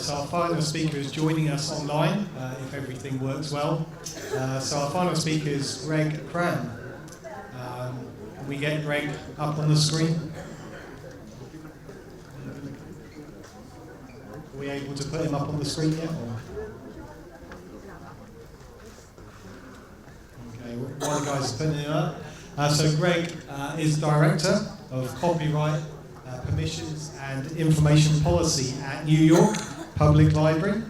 So our final speaker is joining us online, if everything works well. So our final speaker is Cram. Can we get Greg up on the screen? Are we able to put him up on the screen yet? Okay, one of the guys is putting him up. So Greg is Director of Copyright, Permissions and Information Policy at New York Public Library.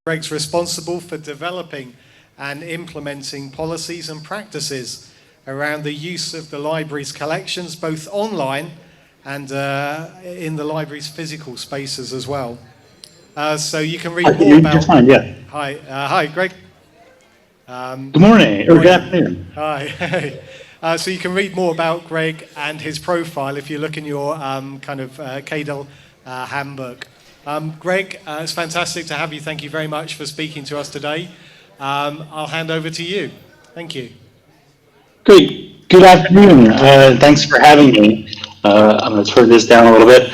Greg's responsible for developing and implementing policies and practices around the use of the library's collections, both online and in the library's physical spaces as well. So you can read more about... You're fine, yeah. Hi, Greg. Good morning, or good afternoon. Hi. So you can read more about Greg and his profile if you look in your CADEL handbook. Greg, it's fantastic to have you. Thank you very much for speaking to us today. I'll hand over to you. Thank you. Great. Good afternoon. Thanks for having me. I'm going to turn this down a little bit.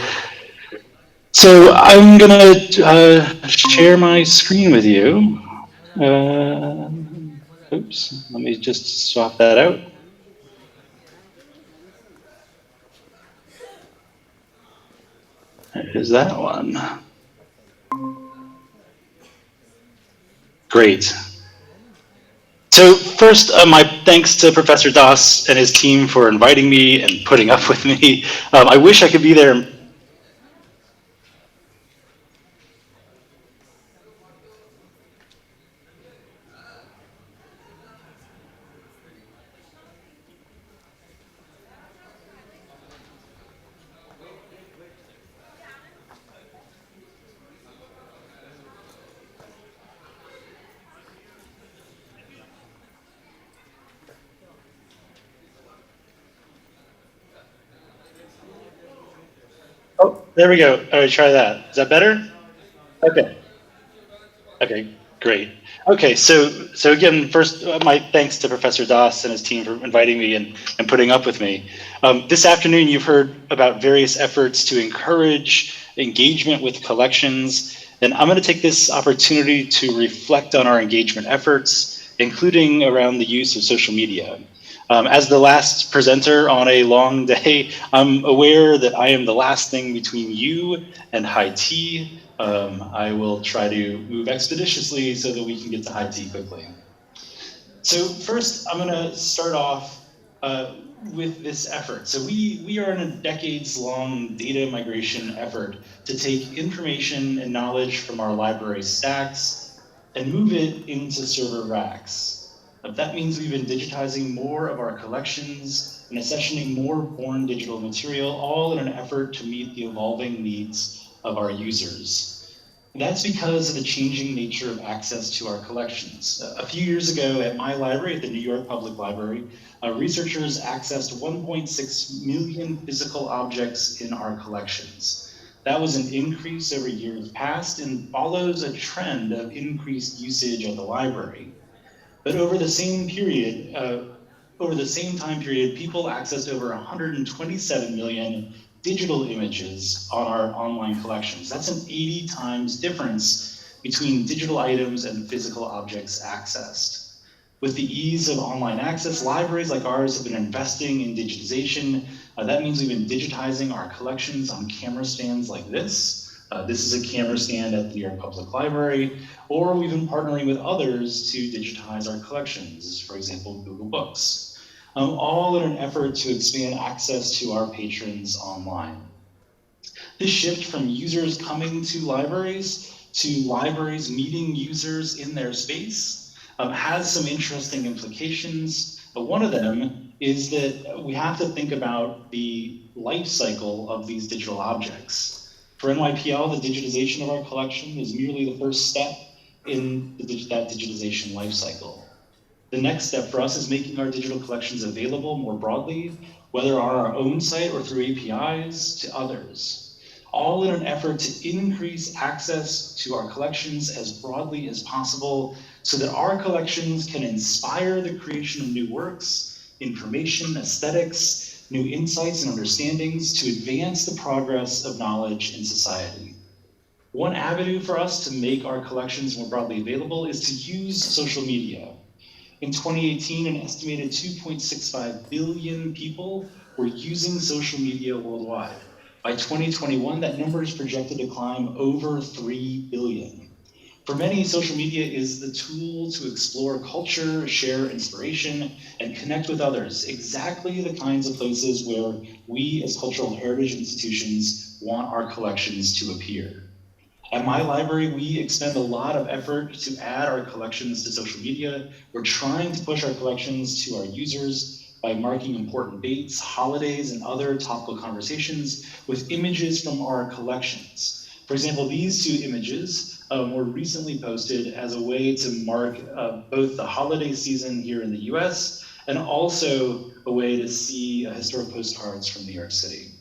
So I'm going to share my screen with you. Oops, let me just swap that out. There's that one. Great. So first, my thanks to Professor Das and his team for inviting me and putting up with me. I wish I could be there. Oh, there we go. All right, try that. Is that better? Okay. Okay, great. Okay, so again, first, my thanks to Professor Das and his team for inviting me and putting up with me. This afternoon, you've heard about various efforts to encourage engagement with collections, and I'm going to take this opportunity to reflect on our engagement efforts, including around the use of social media. As the last presenter on a long day, I'm aware that I am the last thing between you and high tea. I will try to move expeditiously so that we can get to high tea quickly. So first, I'm going to start off with this effort. So we are in a decades-long data migration effort to take information and knowledge from our library stacks and move it into server racks. That means we've been digitizing more of our collections and accessioning more born digital material, all in an effort to meet the evolving needs of our users. And that's because of the changing nature of access to our collections. A few years ago at my library, at the New York Public Library, researchers accessed 1.6 million physical objects in our collections. That was an increase over years past and follows a trend of increased usage of the library. But over the same period, time period, people accessed over 127 million digital images on our online collections. That's an 80 times difference between digital items and physical objects accessed. With the ease of online access, libraries like ours have been investing in digitization. That means we've been digitizing our collections on camera stands like this. This is a camera stand at the New York Public Library, or we've been partnering with others to digitize our collections, for example, Google Books, all in an effort to expand access to our patrons online. This shift from users coming to libraries meeting users in their space has some interesting implications. One of them is that we have to think about the life cycle of these digital objects. For NYPL, the digitization of our collection is merely the first step in that digitization lifecycle. The next step for us is making our digital collections available more broadly, whether on our own site or through APIs to others, all in an effort to increase access to our collections as broadly as possible so that our collections can inspire the creation of new works, information, aesthetics, new insights and understandings to advance the progress of knowledge in society. One avenue for us to make our collections more broadly available is to use social media. In 2018, an estimated 2.65 billion people were using social media worldwide. By 2021, that number is projected to climb over 3 billion. For many, social media is the tool to explore culture, share inspiration, and connect with others, exactly the kinds of places where we as cultural heritage institutions want our collections to appear. At my library, we expend a lot of effort to add our collections to social media. We're trying to push our collections to our users by marking important dates, holidays, and other topical conversations with images from our collections. For example, these two images were recently posted as a way to mark both the holiday season here in the US and also a way to see historic postcards from New York City.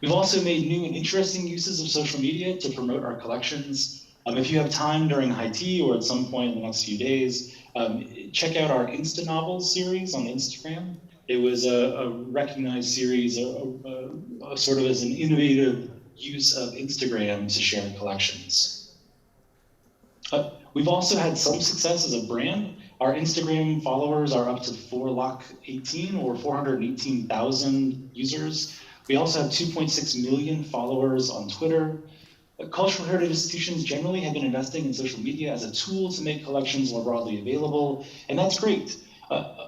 We've also made new and interesting uses of social media to promote our collections. If you have time during high tea or at some point in the next few days, check out our Insta Novels series on Instagram. It was a recognized series, sort of as an innovative use of Instagram to share collections. We've also had some success as a brand. Our Instagram followers are up to 418 or 418,000 users. We also have 2.6 million followers on Twitter. Cultural heritage institutions generally have been investing in social media as a tool to make collections more broadly available, and that's great.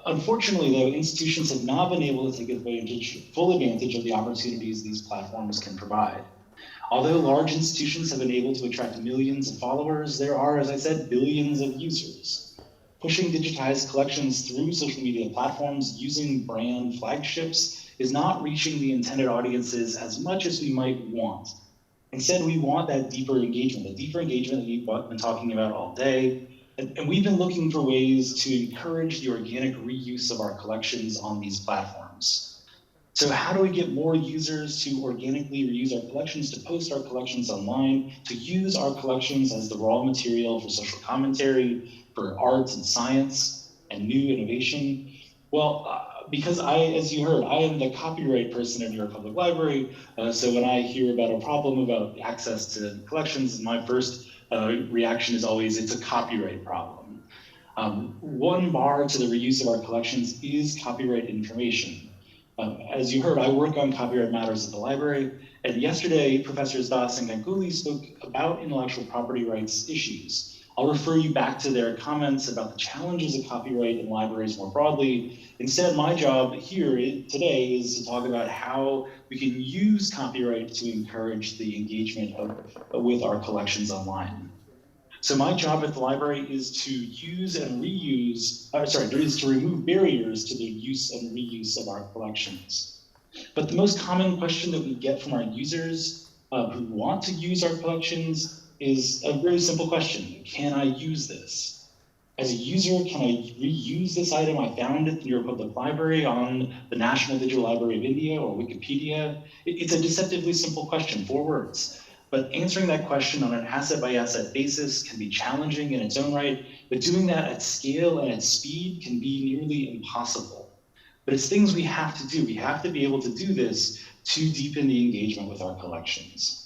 Unfortunately, though, institutions have not been able to take full advantage of the opportunities these platforms can provide. Although large institutions have been able to attract millions of followers, there are, as I said, billions of users. Pushing digitized collections through social media platforms using brand flagships is not reaching the intended audiences as much as we might want. Instead, we want that deeper engagement that we've been talking about all day. And we've been looking for ways to encourage the organic reuse of our collections on these platforms. So how do we get more users to organically reuse our collections, to post our collections online, to use our collections as the raw material for social commentary, for arts and science, and new innovation? Well, because as you heard, I am the copyright person in your public library. So when I hear about a problem about access to collections, my first reaction is always, it's a copyright problem. One bar to the reuse of our collections is copyright information. As you heard, I work on copyright matters at the library, and yesterday, Professors Das and Ganguly spoke about intellectual property rights issues. I'll refer you back to their comments about the challenges of copyright in libraries more broadly. Instead, my job here today is to talk about how we can use copyright to encourage the engagement with our collections online. So my job at the library is to use and reuse, is to remove barriers to the use and reuse of our collections. But the most common question that we get from our users who want to use our collections is a very simple question. Can I use this? As a user, can I reuse this item? I found it in your public library on the National Digital Library of India or Wikipedia. It's a deceptively simple question, 4 words. But answering that question on an asset-by-asset basis can be challenging in its own right, but doing that at scale and at speed can be nearly impossible. But it's things we have to do. We have to be able to do this to deepen the engagement with our collections.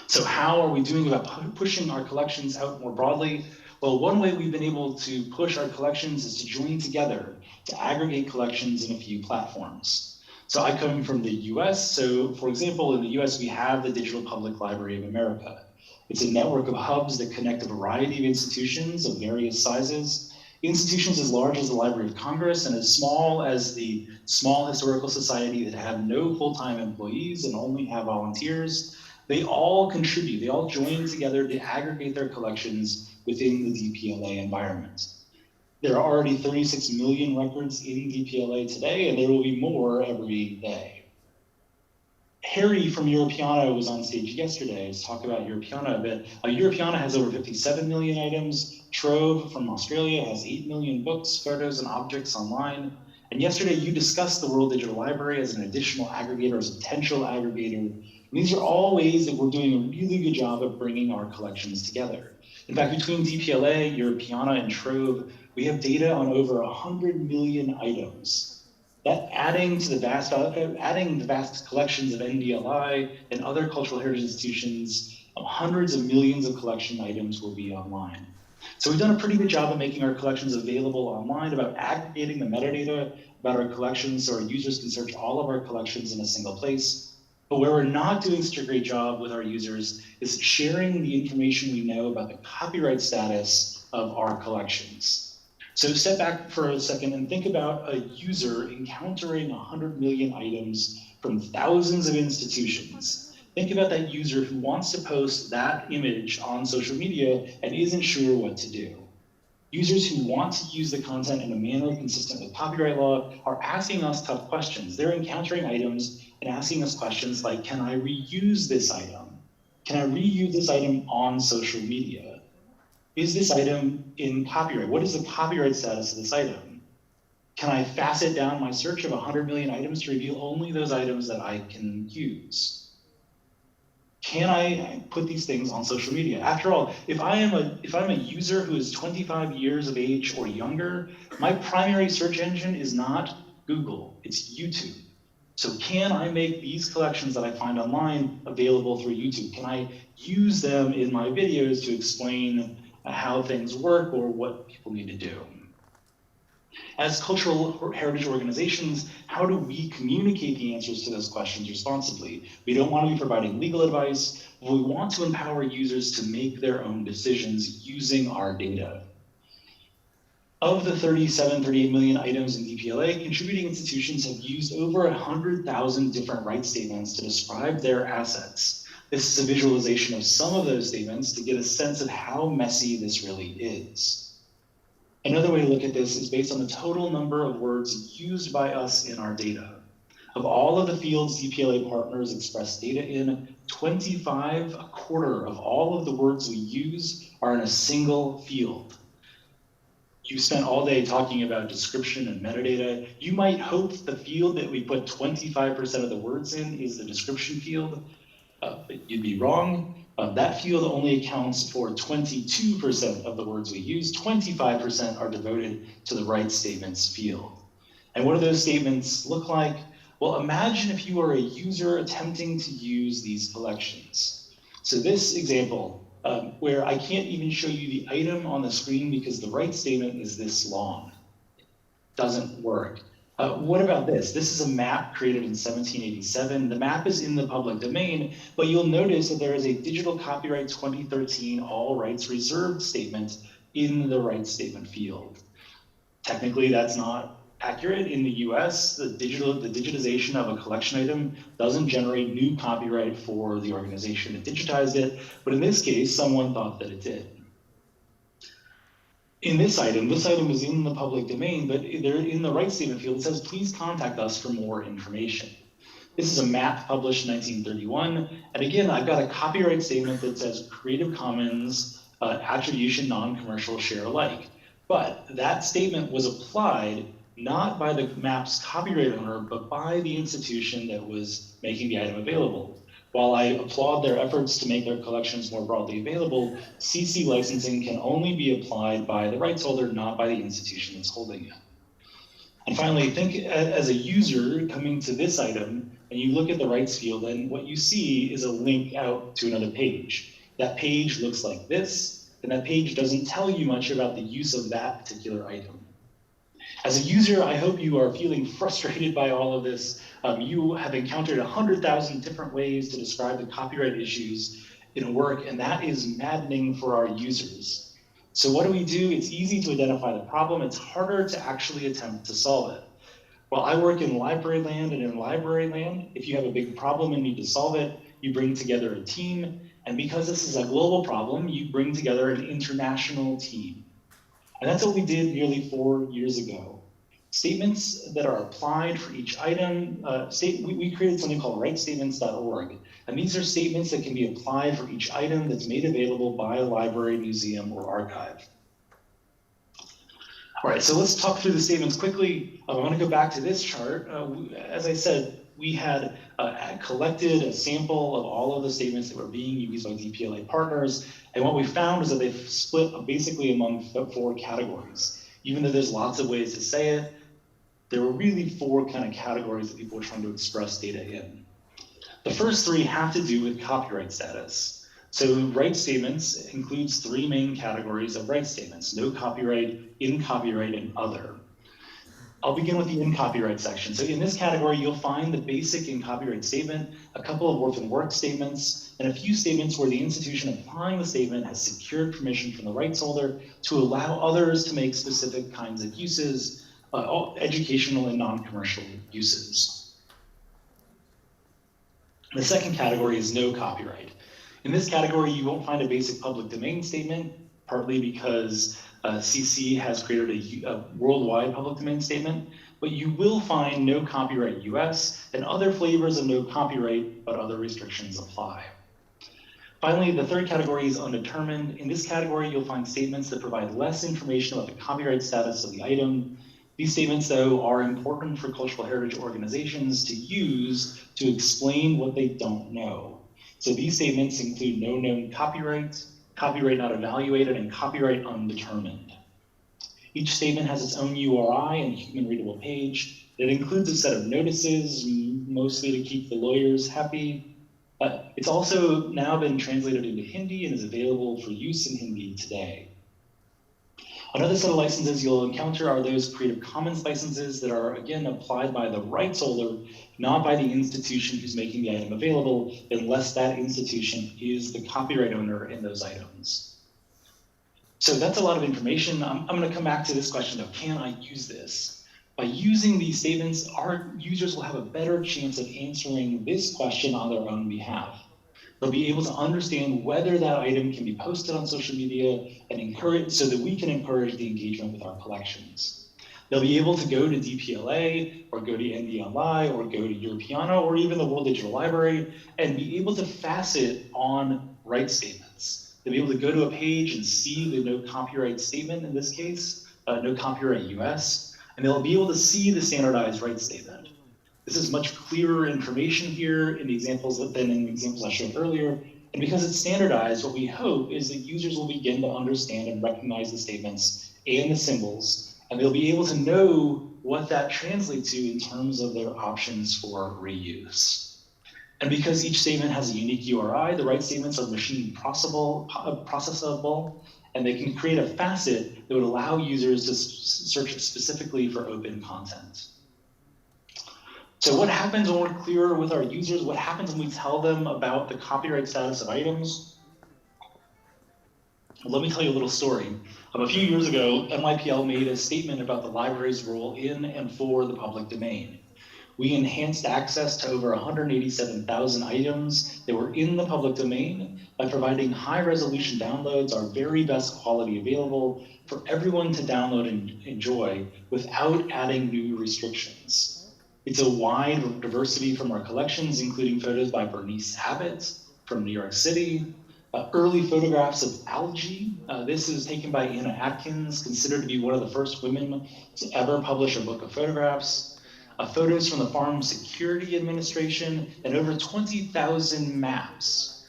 So how are we doing about pushing our collections out more broadly? Well, one way we've been able to push our collections is to join together to aggregate collections in a few platforms. So I come from the US. So for example, in the US, we have the Digital Public Library of America. It's a network of hubs that connect a variety of institutions of various sizes. Institutions as large as the Library of Congress and as small as the Small Historical Society that have no full-time employees and only have volunteers. They all contribute, they all join together to aggregate their collections within the DPLA environment. There are already 36 million records in DPLA today, and there will be more every day. Harry from Europeana was on stage yesterday to talk about Europeana a bit. Europeana has over 57 million items. Trove from Australia has 8 million books, photos, and objects online. And yesterday you discussed the World Digital Library as an additional aggregator, as a potential aggregator. And these are all ways that we're doing a really good job of bringing our collections together. In fact, between DPLA, Europeana, and Trove, we have data on over 100 million items. That adding the vast collections of NDLI and other cultural heritage institutions, hundreds of millions of collection items will be online. So we've done a pretty good job of making our collections available online, about aggregating the metadata about our collections so our users can search all of our collections in a single place. But where we're not doing such a great job with our users is sharing the information we know about the copyright status of our collections. So step back for a second and think about a user encountering 100 million items from thousands of institutions. Think about that user who wants to post that image on social media and isn't sure what to do. Users who want to use the content in a manner consistent with copyright law are asking us tough questions. They're encountering items and asking us questions like, can I reuse this item? Can I reuse this item on social media? Is this item in copyright? What is the copyright status of this item? Can I facet down my search of 100 million items to reveal only those items that I can use? Can I put these things on social media? After all, if I'm a user who is 25 years of age or younger, my primary search engine is not Google, it's YouTube. So can I make these collections that I find online available through YouTube? Can I use them in my videos to explain how things work or what people need to do? As cultural heritage organizations, how do we communicate the answers to those questions responsibly? We don't want to be providing legal advice, but we want to empower users to make their own decisions using our data. Of the 38 million items in DPLA, contributing institutions have used over 100,000 different rights statements to describe their assets. This is a visualization of some of those statements to get a sense of how messy this really is. Another way to look at this is based on the total number of words used by us in our data. Of all of the fields DPLA partners express data in, 25, a quarter of all of the words we use are in a single field. You spent all day talking about description and metadata. You might hope the field that we put 25% of the words in is the description field, but you'd be wrong. That field only accounts for 22% of the words we use. 25% are devoted to the rights statements field. And what do those statements look like? Well, imagine if you are a user attempting to use these collections. So this example, where I can't even show you the item on the screen because the rights statement is this long. Doesn't work. What about this? This is a map created in 1787. The map is in the public domain, but you'll notice that there is a digital copyright 2013 all rights reserved statement in the rights statement field. Technically, that's not accurate. In the US, the digitization of a collection item doesn't generate new copyright for the organization that digitized it, but in this case, someone thought that it did. In this item is in the public domain, but in the rights statement field, it says, please contact us for more information. This is a map published in 1931. And again, I've got a copyright statement that says Creative Commons attribution, non-commercial, share alike. But that statement was applied not by the map's copyright owner, but by the institution that was making the item available. While I applaud their efforts to make their collections more broadly available, CC licensing can only be applied by the rights holder, not by the institution that's holding it. And finally, think as a user coming to this item, and you look at the rights field, and what you see is a link out to another page. That page looks like this, and that page doesn't tell you much about the use of that particular item. As a user, I hope you are feeling frustrated by all of this. You have encountered 100,000 different ways to describe the copyright issues in a work, and that is maddening for our users. So what do? It's easy to identify the problem. It's harder to actually attempt to solve it. While I work in library land and in library land, if you have a big problem and need to solve it, you bring together a team. And because this is a global problem, you bring together an international team. And that's what we did nearly 4 years ago. Statements that are applied for each item, we created something called rightstatements.org. And these are statements that can be applied for each item that's made available by a library, museum, or archive. All right, so let's talk through the statements quickly. I want to go back to this chart. As I said, we had collected a sample of all of the statements that were being used by DPLA partners. And what we found is that they've split basically among 4 categories. Even though there's lots of ways to say it, there were really four kind of categories that people were trying to express data in. The first three have to do with copyright status. So right statements includes three main categories of right statements: no copyright, in copyright, and other. I'll begin with the in copyright section. So in this category, you'll find the basic in copyright statement, a couple of orphan work statements, and a few statements where the institution applying the statement has secured permission from the rights holder to allow others to make specific kinds of uses, educational and non-commercial uses. The second category is no copyright. In this category, you won't find a basic public domain statement, partly because CC has created a worldwide public domain statement, but you will find no copyright US and other flavors of no copyright, but other restrictions apply. Finally, the third category is undetermined. In this category, you'll find statements that provide less information about the copyright status of the item. These statements, though, are important for cultural heritage organizations to use to explain what they don't know. So these statements include no known copyright, copyright not evaluated, and copyright undetermined. Each statement has its own URI and human readable page. It includes a set of notices, mostly to keep the lawyers happy. It's also now been translated into Hindi and is available for use in Hindi today. Another set of licenses you'll encounter are those Creative Commons licenses that are, again, applied by the rights holder, not by the institution who's making the item available, unless that institution is the copyright owner in those items. So that's a lot of information. I'm going to come back to this question of, can I use this? By using these statements, our users will have a better chance of answering this question on their own behalf. They'll be able to understand whether that item can be posted on social media and encourage, so that we can encourage the engagement with our collections. They'll be able to go to DPLA or go to NDLI or go to Europeana or even the World Digital Library and be able to facet on right statements. They'll be able to go to a page and see the no copyright statement in this case, no copyright US, and they'll be able to see the standardized right statement. This is much clearer information here in the examples than in the examples I showed earlier. And because it's standardized, what we hope is that users will begin to understand and recognize the statements and the symbols, and they'll be able to know what that translates to in terms of their options for reuse. And because each statement has a unique URI, the right statements are machine processable, and they can create a facet that would allow users to search specifically for open content. So what happens when we're clearer with our users? What happens when we tell them about the copyright status of items? Well, let me tell you a little story. A few years ago, NYPL made a statement about the library's role in and for the public domain. We enhanced access to over 187,000 items that were in the public domain by providing high-resolution downloads, our very best quality available for everyone to download and enjoy without adding new restrictions. It's a wide diversity from our collections, including photos by Bernice Abbott from New York City, early photographs of algae. This is taken by Anna Atkins, considered to be one of the first women to ever publish a book of photographs, photos from the Farm Security Administration, and over 20,000 maps.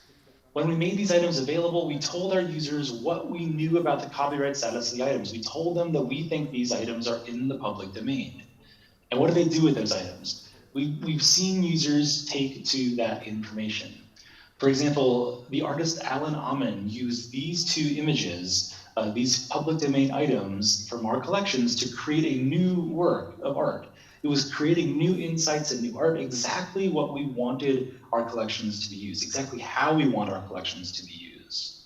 When we made these items available, we told our users what we knew about the copyright status of the items. We told them that we think these items are in the public domain. And what do they do with those items? We've seen users take to that information. For example, the artist Alan Amen used these two images, these public domain items from our collections to create a new work of art. It was creating new insights and new art, exactly what we wanted our collections to be used, exactly how we want our collections to be used.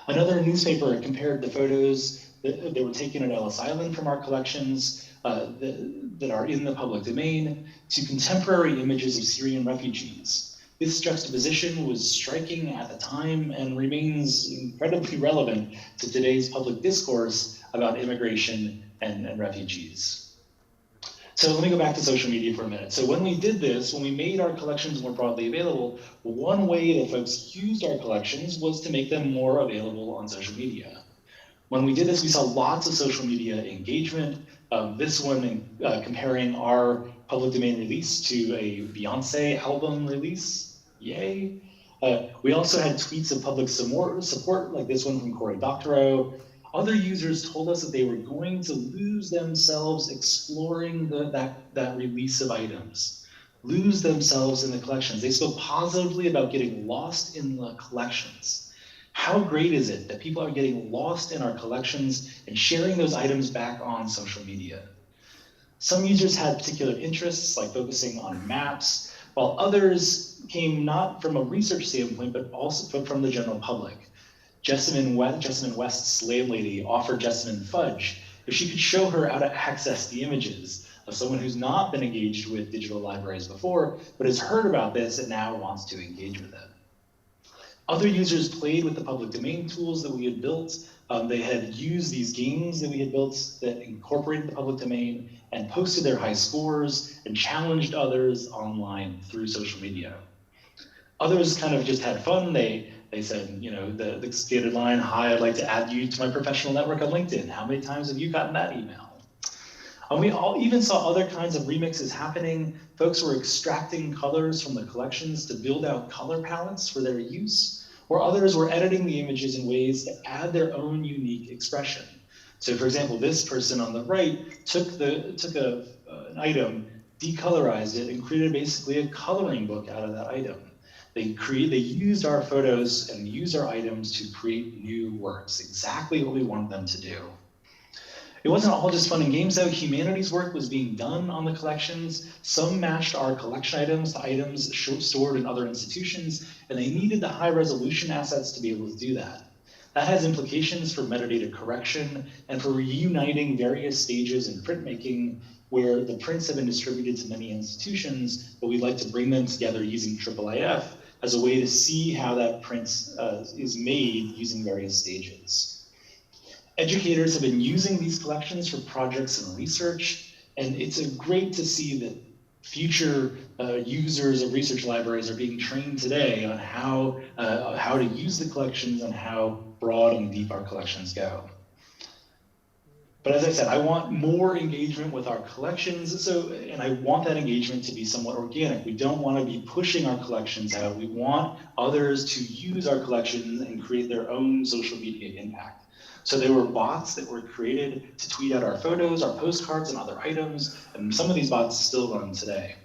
Another newspaper compared the photos that were taken at Ellis Island from our collections that are in the public domain to contemporary images of Syrian refugees. This juxtaposition was striking at the time and remains incredibly relevant to today's public discourse about immigration and refugees. So let me go back to social media for a minute. So when we did this, when we made our collections more broadly available, one way that folks used our collections was to make them more available on social media. When we did this, we saw lots of social media engagement. This one comparing our public domain release to a Beyonce album release, yay. We also had tweets of public support like this one from Cory Doctorow. Other users told us that they were going to lose themselves exploring that release of items, lose themselves in the collections. They spoke positively about getting lost in the collections. How great is it that people are getting lost in our collections and sharing those items back on social media? Some users had particular interests, like focusing on maps, while others came not from a research standpoint, but from the general public. Jessamine West's slave lady offered Jessamine fudge if she could show her how to access the images of someone who's not been engaged with digital libraries before, but has heard about this and now wants to engage with it. Other users played with the public domain tools that we had built. They had used these games that we had built that incorporated the public domain and posted their high scores and challenged others online through social media. Others kind of just had fun. They said, you know, the standard line, hi, I'd like to add you to my professional network on LinkedIn. How many times have you gotten that email? And we all even saw other kinds of remixes happening. Folks were extracting colors from the collections to build out color palettes for their use, or others were editing the images in ways to add their own unique expression. So for example, this person on the right took an item, decolorized it, and created basically a coloring book out of that item. They used our photos and used our items to create new works, exactly what we wanted them to do. It wasn't all just fun and games though. Humanities work was being done on the collections. Some matched our collection items to items stored in other institutions, and they needed the high resolution assets to be able to do that. That has implications for metadata correction and for reuniting various stages in printmaking where the prints have been distributed to many institutions, but we'd like to bring them together using IIIF as a way to see how that print is made using various stages. Educators have been using these collections for projects and research, and it's great to see that future users of research libraries are being trained today on how to use the collections and how broad and deep our collections go. But as I said, I want more engagement with our collections, and I want that engagement to be somewhat organic. We don't want to be pushing our collections out. We want others to use our collections and create their own social media impact. So there were bots that were created to tweet out our photos, our postcards, and other items, and some of these bots still run today.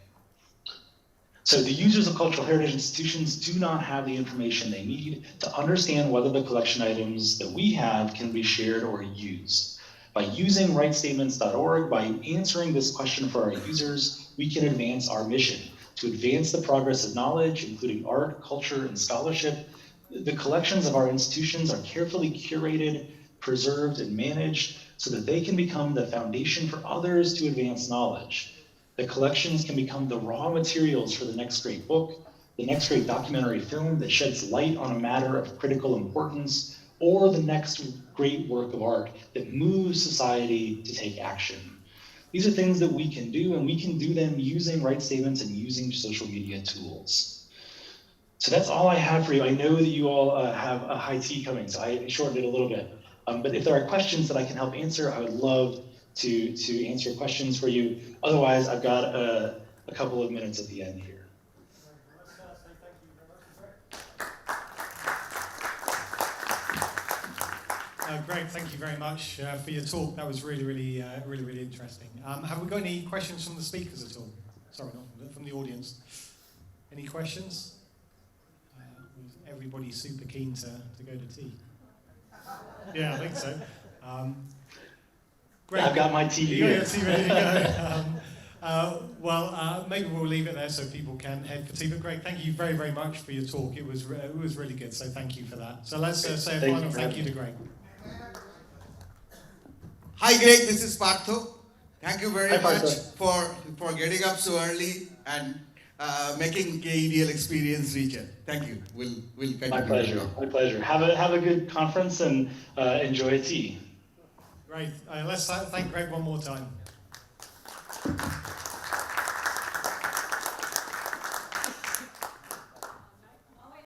So the users of cultural heritage institutions do not have the information they need to understand whether the collection items that we have can be shared or used. By using rightstatements.org, by answering this question for our users, we can advance our mission to advance the progress of knowledge, including art, culture, and scholarship. The collections of our institutions are carefully curated, preserved, and managed so that they can become the foundation for others to advance knowledge. The collections can become the raw materials for the next great book, the next great documentary film that sheds light on a matter of critical importance, or the next great work of art that moves society to take action. These are things that we can do, and we can do them using right statements and using social media tools. So that's all I have for you. I know that you all have a high tea coming, so I shortened it a little bit. But if there are questions that I can help answer, I would love to answer questions for you. Otherwise, I've got a couple of minutes at the end here. Greg, thank you very much for your talk. That was really interesting. Have we got any questions from the speakers at all? Sorry, not from the audience. Any questions? Everybody's super keen to go to tea. Yeah, I think so. Greg, I've got my tea here. Ready to go. Maybe we'll leave it there so people can head for tea. But Greg, thank you very much for your talk. It was really good, so thank you for that. So let's say a final thank you to Greg. Hi Greg, this is Partho. Thank you very much Partho. for getting up so early and making KEDL experience richer. Thank you. We'll continue. My pleasure. My pleasure. Have a good conference and enjoy tea. Great. Let's thank Greg one more time.